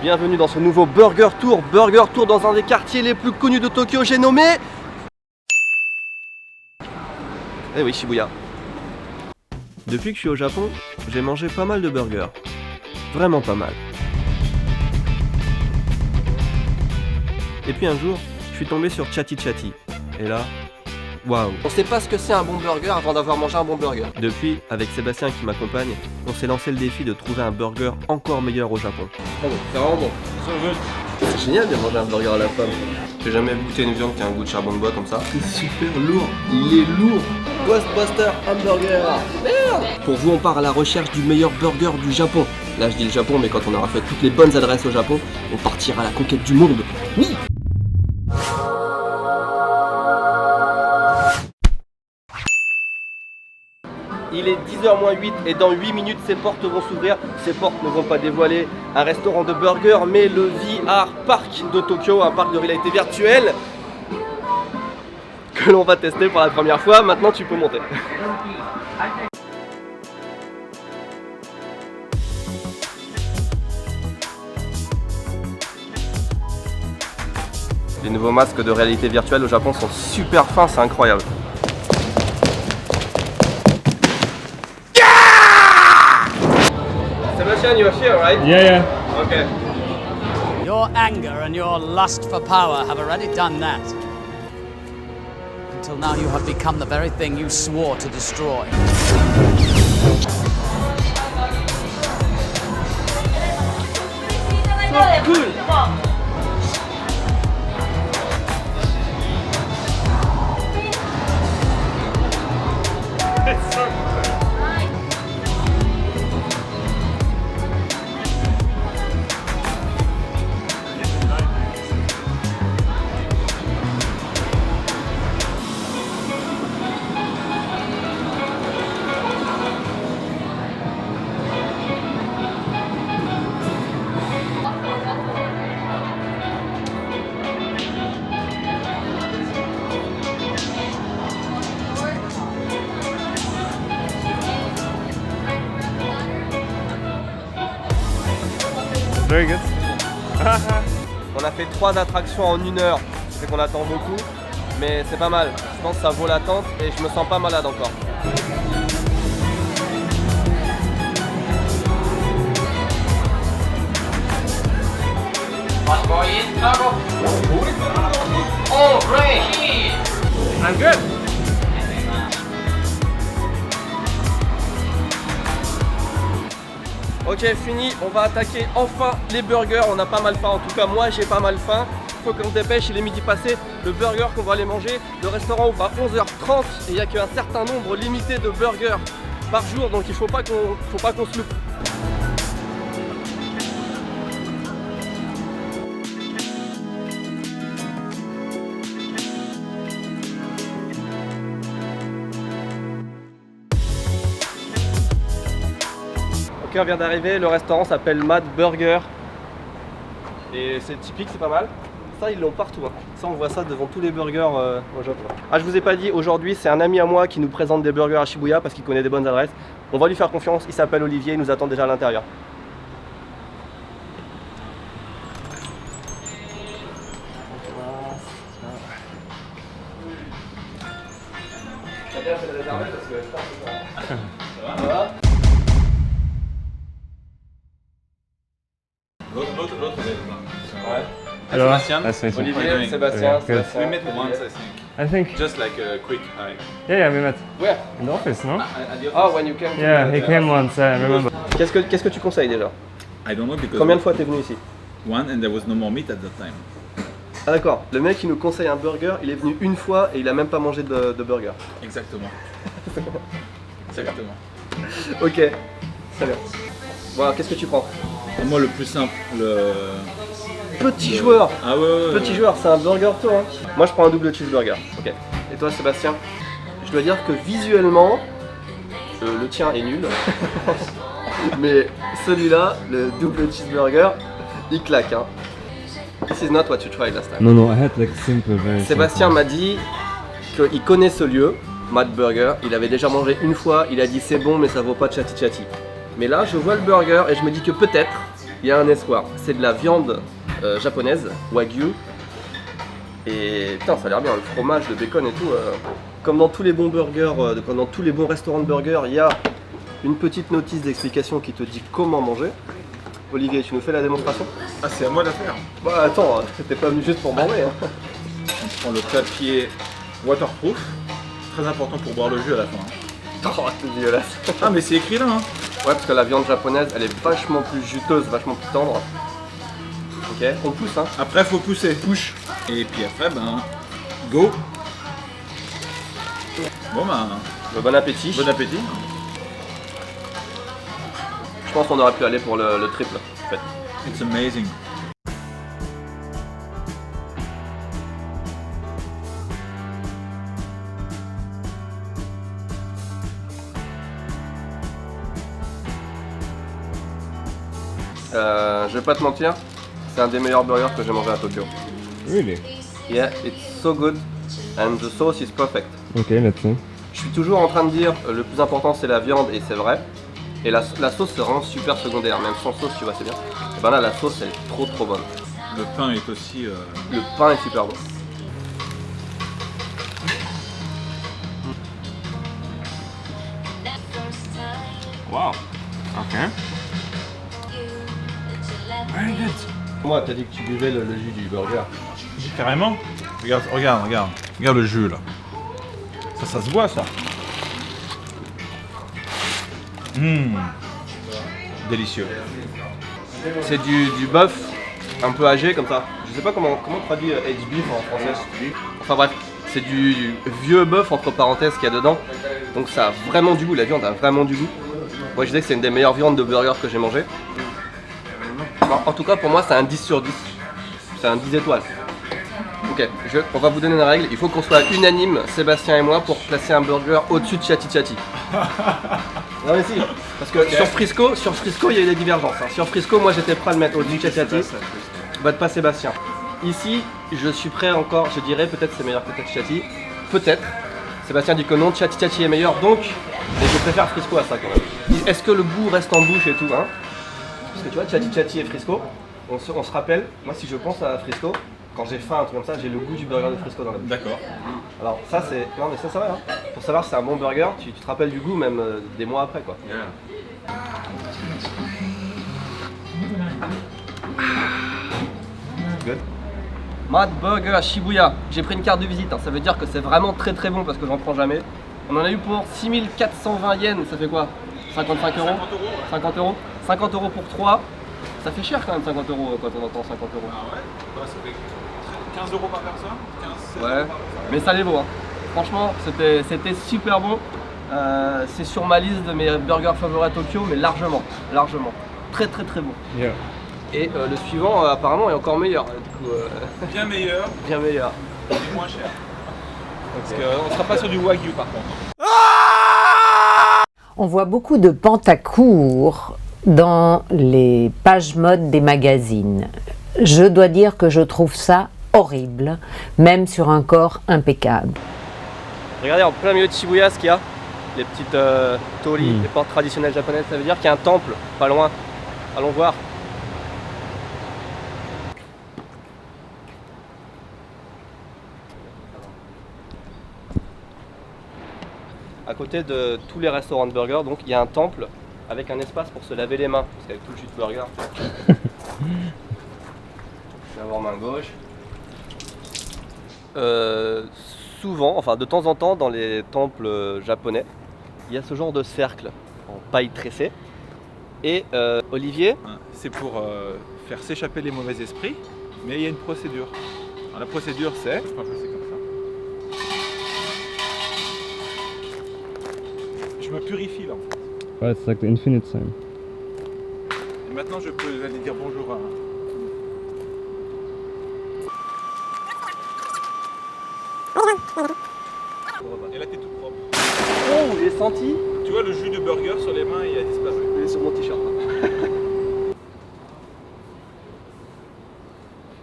Bienvenue dans ce nouveau Burger Tour dans un des quartiers les plus connus de Tokyo, j'ai nommé... Eh oui, Shibuya. Depuis que je suis au Japon, j'ai mangé pas mal de burgers. Vraiment pas mal. Et puis un jour, je suis tombé sur Chatty Chatty. Et là, waouh. On sait pas ce que c'est un bon burger avant d'avoir mangé un bon burger. Depuis, avec Sébastien qui m'accompagne, on s'est lancé le défi de trouver un burger encore meilleur au Japon. Ah bon, c'est vraiment bon. C'est génial de manger un burger à la pomme. J'ai jamais goûté une viande qui a un goût de charbon de bois comme ça. C'est super lourd, il est lourd. Ghostbuster Hamburger. Merde. Pour vous, on part à la recherche du meilleur burger du Japon. Là, je dis le Japon, mais quand on aura fait toutes les bonnes adresses au Japon, on partira à la conquête du monde. Oui. Il est 10h-8 et dans 8 minutes ces portes vont s'ouvrir. Ces portes ne vont pas dévoiler un restaurant de burgers mais le VR Park de Tokyo, un parc de réalité virtuelle que l'on va tester pour la première fois. Maintenant tu peux monter. Les nouveaux masques de réalité virtuelle au Japon sont super fins, c'est incroyable. Sebastian, you're here, right? Yeah. Okay. Your anger and your lust for power have already done that. Until now you have become the very thing you swore to destroy. So cool. Very good. On a fait 3 attractions en 1 heure, c'est qu'on attend beaucoup, mais c'est pas mal. Je pense que ça vaut l'attente et je me sens pas malade encore. I'm good. Ok, fini, on va attaquer enfin les burgers. On a pas mal faim, en tout cas moi j'ai pas mal faim. Faut qu'on se dépêche, il est midi passé. Le burger qu'on va aller manger, le restaurant ouvre à 11h30 et il n'y a qu'un certain nombre limité de burgers par jour, donc il faut pas qu'on se loupe. Ok, on vient d'arriver, le restaurant s'appelle Mad Burger et c'est typique, c'est pas mal. Ça ils l'ont partout, hein. Ça on voit ça devant tous les burgers au Japon. Ah, je vous ai pas dit, aujourd'hui c'est un ami à moi qui nous présente des burgers à Shibuya parce qu'il connaît des bonnes adresses. On va lui faire confiance, il s'appelle Olivier, il nous attend déjà à l'intérieur. T'as bien fait de réserver parce que je pense que ça va. Ouais. Hello. Sebastian. Nice to meet you. Olivier, Sébastien, Good. We met once, I think. I think. Just like a quick hi. Yeah, we met Where? in the office, no? At the office. Oh, when you came to Yeah, he came once. I remember. Qu'est-ce que tu conseilles déjà? I don't know because Combien de fois t'es venu ici? one and there was no more meat at that time. Ah d'accord, le mec il nous conseille un burger, il est venu une fois et il a même pas mangé de burger. Exactement. Exactement. Ok, très bien. Bon, qu'est-ce que tu prends? Moi le plus simple, le Petit joueur. Ah ouais. Petit joueur, c'est un burger toi hein. Moi je prends un double cheeseburger. Ok. Et toi Sébastien? Je dois dire que visuellement, le tien est nul. Mais celui-là, le double cheeseburger, il claque hein. This is not what you tried last time. No, I had like simple, very Sébastien m'a dit qu'il connaît ce lieu, Mad Burger, il avait déjà mangé une fois, il a dit c'est bon mais ça vaut pas Chatty Chatty. Mais là je vois le burger et je me dis que peut-être il y a un espoir. C'est de la viande japonaise, wagyu. Et putain, ça a l'air bien, le fromage, le bacon et tout. Comme dans tous les bons burgers, comme dans tous les bons restaurants de burgers, il y a une petite notice d'explication qui te dit comment manger. Olivier, tu nous fais la démonstration? Ah, c'est à moi de la faire. Bah attends, t'es pas venu juste pour manger. Hein. On prend le papier waterproof. Très important pour boire le jus à la fin. Oh, c'est dégueulasse. Ah, mais c'est écrit là, hein. Ouais, parce que la viande japonaise, elle est vachement plus juteuse, vachement plus tendre. Ok, on pousse, hein. Après, faut pousser. Push. Et puis après, ben, go. Bon, ben, Bon appétit. bon appétit. Je pense qu'on aurait pu aller pour le triple, en fait. It's amazing. Je vais pas te mentir, c'est un des meilleurs burgers que j'ai mangé à Tokyo. Really? Yeah, it's so good and the sauce is perfect. Ok, let's see. Je suis toujours en train de dire le plus important c'est la viande et c'est vrai. Et la sauce c'est vraiment super secondaire, même sans sauce tu vois c'est bien. Et ben là la sauce elle est trop bonne. Le pain est aussi. Le pain est super bon. Wow. Ok. Very good. Moi t'as dit que tu buvais le jus du burger. Carrément. Regarde, regarde, regarde. Regarde le jus là. Ça se voit ça. Délicieux. C'est du bœuf un peu âgé comme ça. Je sais pas comment on traduit aged beef en français. Enfin bref, c'est du vieux bœuf entre parenthèses qu'il y a dedans. Donc ça a vraiment du goût, la viande a vraiment du goût. Moi je disais que c'est une des meilleures viandes de burger que j'ai mangé. En tout cas pour moi c'est un 10 sur 10. C'est un 10 étoiles. Ok, on va vous donner une règle, il faut qu'on soit unanime, Sébastien et moi, pour placer un burger au-dessus de Chatty Chatty. Non mais si, parce que sur Frisco il y a eu des divergences. Hein. Sur Frisco, moi j'étais prêt à le mettre au-dessus de Chatty Chatty, bah pas Sébastien. Ici, je suis prêt encore, je dirais, peut-être c'est meilleur que Chatty Chatty, peut-être. Sébastien dit que non, Chatty Chatty est meilleur, donc mais je préfère Frisco à ça quand même. Est-ce que le goût reste en bouche et tout, hein? Parce que tu vois, Chatty Chatty et Frisco, on se rappelle, moi si je pense à Frisco, quand j'ai faim, un truc comme ça, j'ai le goût du burger de Frisco dans la bouche. D'accord. Alors ça c'est... Non mais ça c'est vrai, hein. Pour savoir si c'est un bon burger, tu te rappelles du goût même des mois après quoi. Yeah. Good. Mad Burger à Shibuya. J'ai pris une carte de visite, hein. Ça veut dire que c'est vraiment très bon parce que j'en prends jamais. On en a eu pour 6420 yens, ça fait quoi? 55 euros 50 euros 50 euros pour 3. Ça fait cher quand même 50 euros quand on entend 50 euros. Ah ouais? Bah, ça fait 15 euros par personne? 15, Ouais, mais ça les vaut. Hein. Franchement, c'était super bon. C'est sur ma liste de mes burgers favoris à Tokyo, mais largement. Très bon. Yeah. Et le suivant, apparemment, est encore meilleur. Du coup, bien meilleur, bien meilleur. et moins cher. Parce qu'on sera pas sur du wagyu par contre. On voit beaucoup de pantacourt dans les pages mode des magazines. Je dois dire que je trouve ça horrible, même sur un corps impeccable. Regardez en plein milieu de Shibuya ce qu'il y a. Les petites torii, les portes traditionnelles japonaises, ça veut dire qu'il y a un temple pas loin. Allons voir. À côté de tous les restaurants de burgers, donc il y a un temple avec un espace pour se laver les mains. Parce qu'avec tout le jus de burger, je vais avoir main gauche. Souvent, enfin de temps en temps, dans les temples japonais, il y a ce genre de cercle en paille tressée. Et Olivier, C'est pour faire s'échapper les mauvais esprits, mais il y a une procédure. Alors, la procédure c'est... Je pense que c'est comme ça. Je me purifie là en fait. Ouais, it's like the infinite sign. Et maintenant je peux aller dire bonjour à... Et là t'es tout propre. oh, j'ai senti, Tu vois le jus de burger sur les mains il a disparu. il est sur mon t-shirt.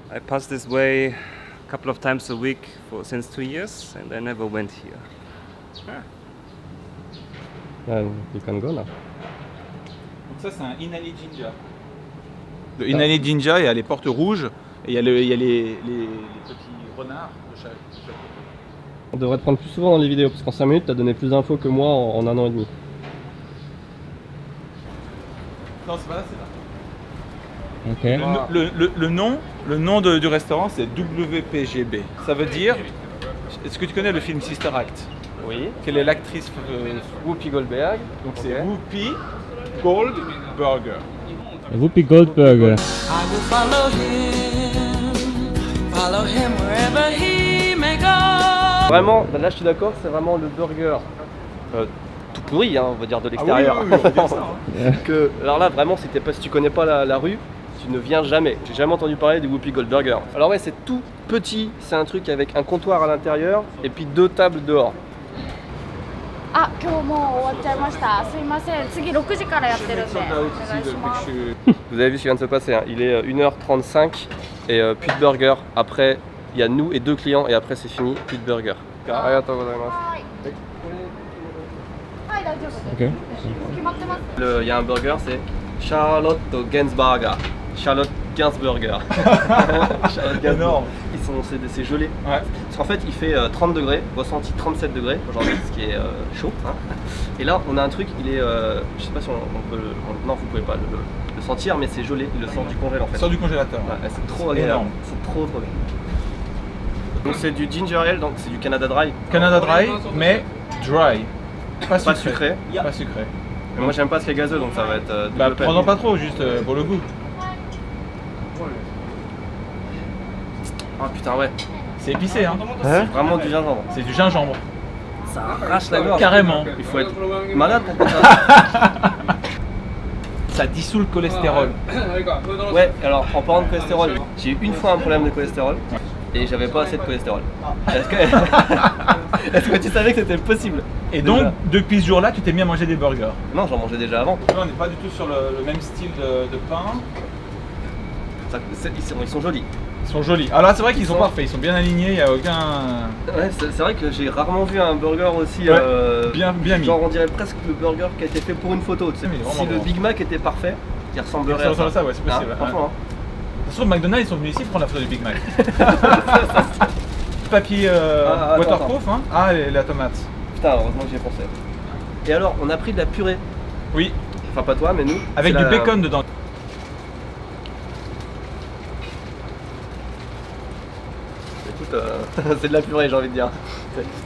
I pass this way a couple of times a week since 2 years, and I never went here. You can go now. Donc ça c'est un inali ginger. De Inani Jinja, il y a les portes rouges et il y a, les petits renards de chaque côté. On devrait te prendre plus souvent dans les vidéos parce qu'en 5 minutes t'as donné plus d'infos que moi en 1 an et demi. Non, c'est pas là, c'est là. Le nom du restaurant, c'est WPGB. Ça veut dire. Est-ce que tu connais le film Sister Act? Oui. Quelle est l'actrice Whoopi Goldberg. Donc c'est Whoopi Goldberger. Whoopi Goldberger. I will follow him wherever he may go. Vraiment, là je suis d'accord, c'est vraiment le burger tout pourri, hein, on va dire de l'extérieur. oui, on va dire ça, hein. Alors là vraiment, si tu connais pas la rue, tu ne viens jamais. J'ai jamais entendu parler du Whoopi Goldberger. Alors ouais, c'est tout petit, c'est un truc avec un comptoir à l'intérieur et puis 2 tables dehors. あ、今日もう終わっちゃいました。すいません。次6時からやってるんでお願いします。 Vous avez vu ce qui vient de se passer, hein. Il est 1h35 et plus de burger. Après, il y a nous et 2 clients et après c'est fini, plus de burger. Arigatou gozaimasu. はい、大丈夫です。 Ok. 決まってます。 Il y a un burger, c'est Charlotte Gainsburger. Charlotte Gainsburger. Charlotte Gainsburger. Énorme. C'est gelé. Ouais. Parce qu'en fait, il fait 30 degrés, ressenti 37 degrés aujourd'hui, ce qui est chaud. Hein. Et là, on a un truc, il est. Je sais pas si on peut. Non, vous pouvez pas le sentir, mais c'est gelé. Il le sort du congèle en fait. Sort du congélateur. Ouais, c'est trop agréable. Énorme. C'est trop bien. Donc c'est du ginger ale, donc c'est du Canada Dry. Canada Dry, mais dry. Pas sucré. Pas sucré. Pas sucré. Mais moi j'aime pas ce qui est gazeux, donc ça va être. Bah, double peine. prenons pas trop, juste pour le goût. Ah putain, ouais. C'est épicé, hein. C'est vraiment du gingembre. C'est du gingembre. Ça arrache la gorge. Carrément. Il faut être malade pour prendre ça. Ça dissout le cholestérol. Ouais, alors en parlant de cholestérol, j'ai eu une fois un problème de cholestérol et j'avais pas assez de cholestérol. Est-ce que tu savais que c'était possible? Et donc, depuis ce jour-là, tu t'es mis à manger des burgers. Non, j'en mangeais déjà avant. Là, on n'est pas du tout sur le même style de pain. Ils sont jolis. Ils sont jolis. Alors là, c'est vrai qu'ils sont parfaits, ils sont bien alignés, il n'y a aucun... Ouais, c'est vrai que j'ai rarement vu un burger aussi... Ouais, bien mis. Genre on dirait presque le burger qui a été fait pour une photo. Tu sais. Mais Si le Big Mac était parfait, il ressemblerait Ça à ressemble ça. à ça, ouais, c'est possible. Hein, franchement. Ça se trouve, McDonald's, ils sont venus ici prendre la photo du Big Mac. Papier waterproof, hein. Ah, et la tomate. Putain, heureusement que j'y ai pensé. Et alors, on a pris de la purée. Oui. Enfin, pas toi, mais nous. Avec du bacon dedans. Écoute, c'est de la purée, j'ai envie de dire.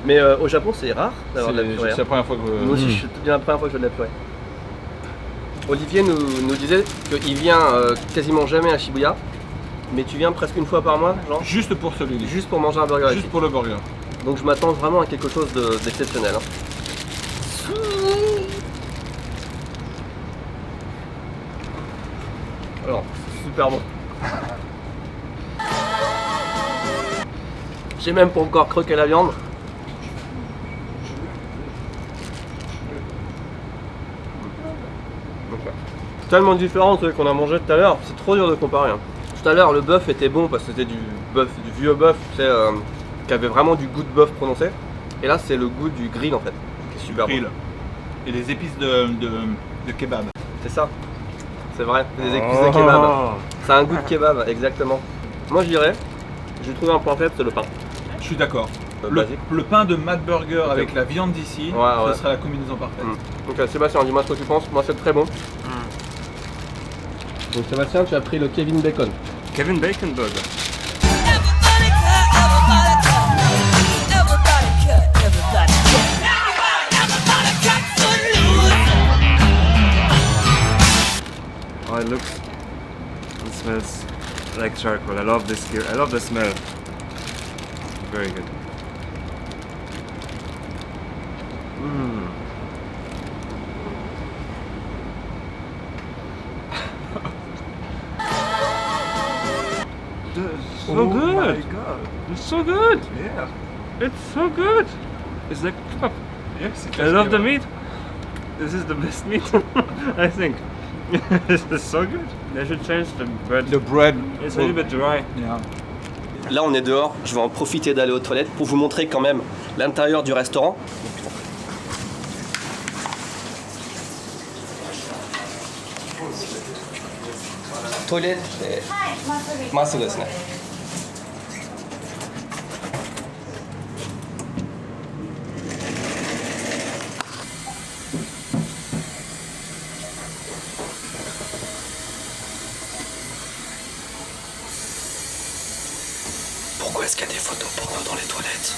Mais au Japon, c'est rare d'avoir de la purée. C'est la première fois que... Moi aussi, c'est la première fois que je fais de la purée. Olivier nous disait qu'il vient quasiment jamais à Shibuya, mais tu viens presque une fois par mois, genre. Juste pour celui-là. Juste pour manger un burger Juste ici. pour le burger. Donc je m'attends vraiment à quelque chose d'exceptionnel. Hein. Alors, super bon. J'ai même pas encore croqué la viande. Tellement différent de ce qu'on a mangé tout à l'heure, c'est trop dur de comparer. Hein. Tout à l'heure, le bœuf était bon parce que c'était du vieux bœuf, tu sais, qui avait vraiment du goût de bœuf prononcé. Et là, c'est le goût du grill en fait, qui est super bon. Et les épices de kebab. C'est ça, c'est vrai, c'est des épices de kebab. Ça a un goût de kebab, exactement. Moi, je dirais, j'ai trouvé un point faible, c'est le pain. Je suis d'accord. Basique. Le pain de Mad Burger avec la viande d'ici, ouais. ce sera la combinaison parfaite. Donc Sébastien, dis-moi ce que tu penses, moi c'est très bon. Donc Sébastien, tu as pris le Kevin Bacon. Kevin Bacon Burger. Oh, it looks and smells like charcoal. I love this here. I love the smell. Very good. So good. My God. It's so good. Yeah. It's so good. It's like kebab. Yes, I love the meat. This is the best meat, I think. This is so good. They should change the bread. The bread. It's a little bit dry. Yeah. Là on est dehors, je vais en profiter d'aller aux toilettes pour vous montrer quand même l'intérieur du restaurant. トイレってまっすぐですね。Pourquoi est-ce qu'il y a des photos porno dans les toilettes?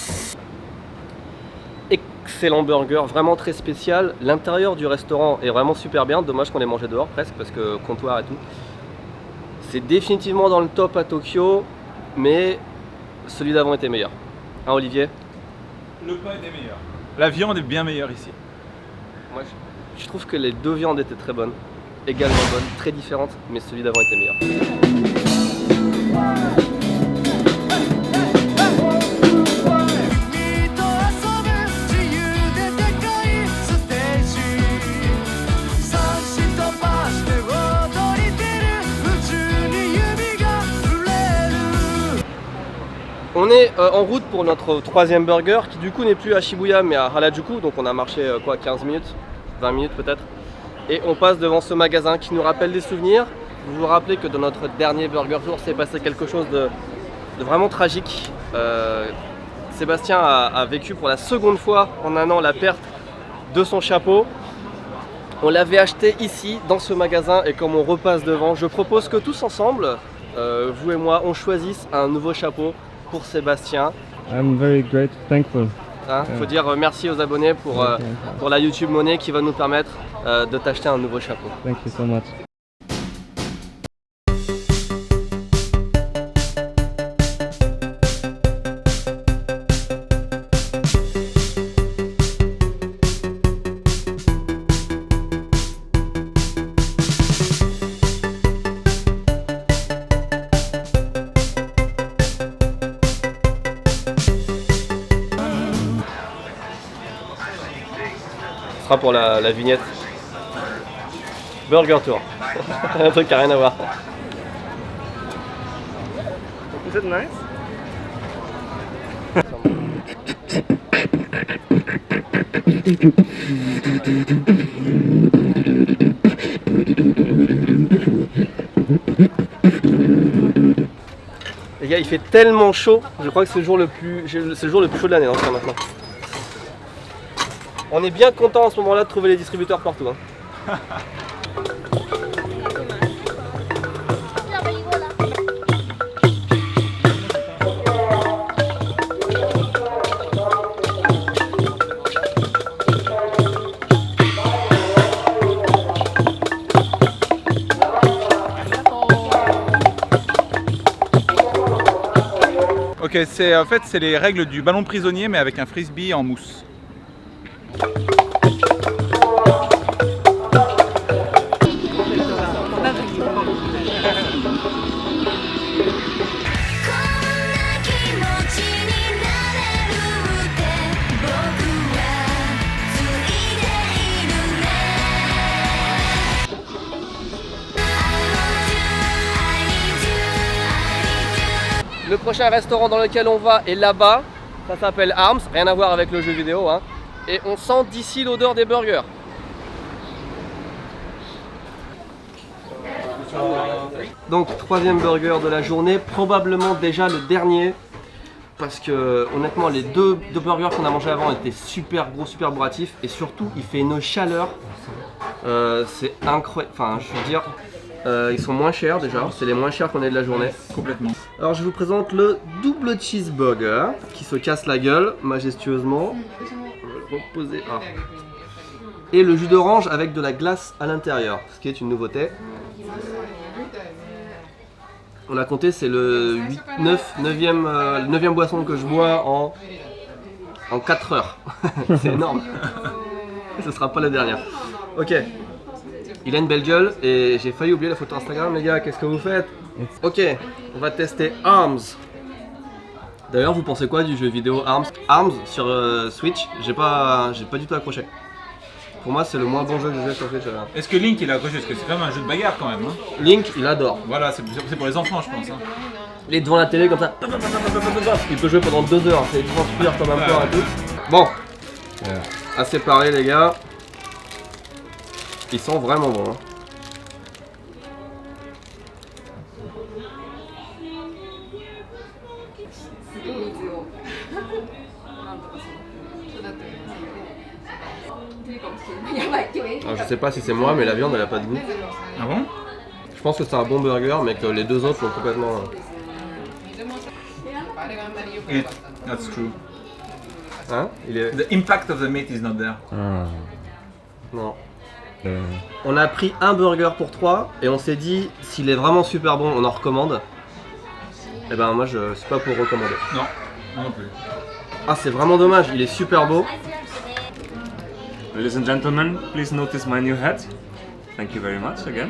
Excellent burger, vraiment très spécial. L'intérieur du restaurant est vraiment super bien. Dommage qu'on ait mangé dehors presque parce que comptoir et tout. C'est définitivement dans le top à Tokyo, mais celui d'avant était meilleur. Hein, Olivier? Le pain était meilleur. La viande est bien meilleure ici. Moi, je trouve que les deux viandes étaient très bonnes, également bonnes, très différentes, mais celui d'avant était meilleur. On est en route pour notre troisième burger qui du coup n'est plus à Shibuya mais à Harajuku, donc on a marché quoi, 15 minutes, 20 minutes peut-être. Et on passe devant ce magasin qui nous rappelle des souvenirs. Vous vous rappelez que dans notre dernier burger jour s'est passé quelque chose de vraiment tragique. Sébastien a vécu pour la seconde fois en un an la perte de son chapeau. On l'avait acheté ici dans ce magasin et comme on repasse devant, je propose que tous ensemble, vous et moi, on choisisse un nouveau chapeau pour Sébastien. I'm very grateful, thankful. Hein, faut dire merci aux abonnés pour la YouTube Money qui va nous permettre de t'acheter un nouveau chapeau. Thank you so much. Ce sera pour la vignette. Burger Tour. Un truc qui n'a rien à voir. Is it nice? Les gars, il fait tellement chaud, je crois que c'est le jour le plus chaud de l'année hein, maintenant. On est bien content en ce moment-là de trouver les distributeurs partout. Hein. Ok, en fait c'est les règles du ballon prisonnier mais avec un frisbee en mousse. Le prochain restaurant dans lequel on va est là-bas, ça s'appelle Arms, rien à voir avec le jeu vidéo, hein. Et on sent d'ici l'odeur des burgers. Donc troisième burger de la journée, probablement déjà le dernier, parce que honnêtement les deux burgers qu'on a mangé avant étaient super gros, super bourratifs, et surtout il fait une chaleur, c'est incroyable, enfin je veux dire... ils sont moins chers déjà, c'est les moins chers qu'on ait de la journée. Complètement. Alors je vous présente le double cheeseburger qui se casse la gueule majestueusement. On va le reposer. Ah. Et le jus d'orange avec de la glace à l'intérieur, ce qui est une nouveauté. On a compté, c'est le 9e boisson que je bois en 4 heures. C'est énorme. Ce sera pas la dernière. Ok. Il a une belle gueule et j'ai failli oublier la photo Instagram les gars, qu'est-ce que vous faites? Ok, on va tester Arms. D'ailleurs vous pensez quoi du jeu vidéo Arms? Arms sur Switch, j'ai pas du tout accroché. Pour moi c'est le moins bon jeu que j'ai joué sur Switch. Est-ce que Link il a accroché? Parce que c'est quand même un jeu de bagarre quand même. Hein. Link il adore. Voilà, c'est pour les enfants je pense. Hein. Il est devant la télé comme ça. Il peut jouer pendant 2 heures, il transpire comme un porc et tout. Bon, assez parlé les gars. Ils sont vraiment bons. Hein. Alors, je sais pas si c'est moi, mais la viande elle a pas de goût. Ah bon? Je pense que c'est un bon burger, mais que les deux autres sont complètement. That's true. Hein? Il est. The impact of the meat is not there. Ah. Non. On a pris un burger pour 3 et on s'est dit s'il est vraiment super bon, on en recommande. Et ben moi je suis pas pour recommander. Non, moi non plus. Ah c'est vraiment dommage, il est super beau. Ladies and gentlemen, please notice my new hat. Thank you very much again.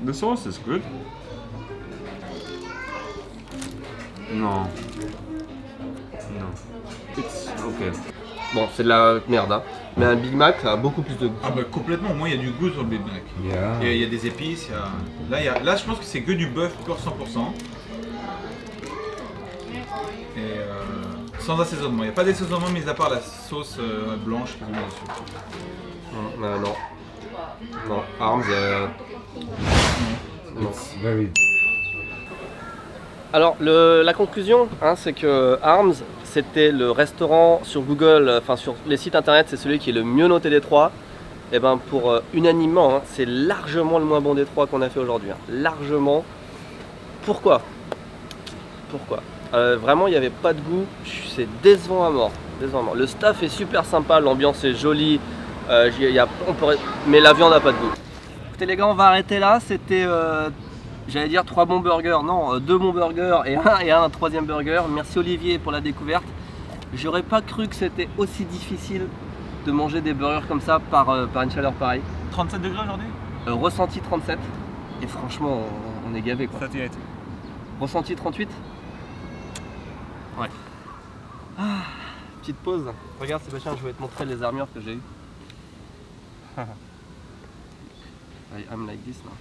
The sauce is good. No. No. It's okay. Bon c'est de la merde hein. Mais un Big Mac ça a beaucoup plus de goût. Ah bah complètement, au moins il y a du goût sur le Big Mac. Yeah. Il y a des épices, là je pense que c'est que du bœuf pur 100%. Et sans assaisonnement, il n'y a pas d'assaisonnement mis à part la sauce blanche qui est dessus. Non. Non, Arms. Non. Very. Alors la conclusion, hein, c'est que Arms, c'était le restaurant sur Google, enfin sur les sites internet, c'est celui qui est le mieux noté des 3. Et ben pour unanimement, hein, c'est largement le moins bon des 3 qu'on a fait aujourd'hui. Hein. Largement. Pourquoi? Vraiment, il n'y avait pas de goût. C'est décevant à mort. Le staff est super sympa, l'ambiance est jolie. Mais la viande n'a pas de goût. Écoutez les gars, on va arrêter là. C'était, j'allais dire 3 bons burgers. Non, 2 bons burgers et un troisième burger. Merci Olivier pour la découverte. J'aurais pas cru que c'était aussi difficile de manger des burgers comme ça par une chaleur pareille. 37 degrés aujourd'hui? Ressenti 37. Et franchement, on est gavé quoi. 38. Ressenti 38. Ouais. Petite pause. Regarde Sébastien, je vais te montrer les armures que j'ai eues. I'm like this now.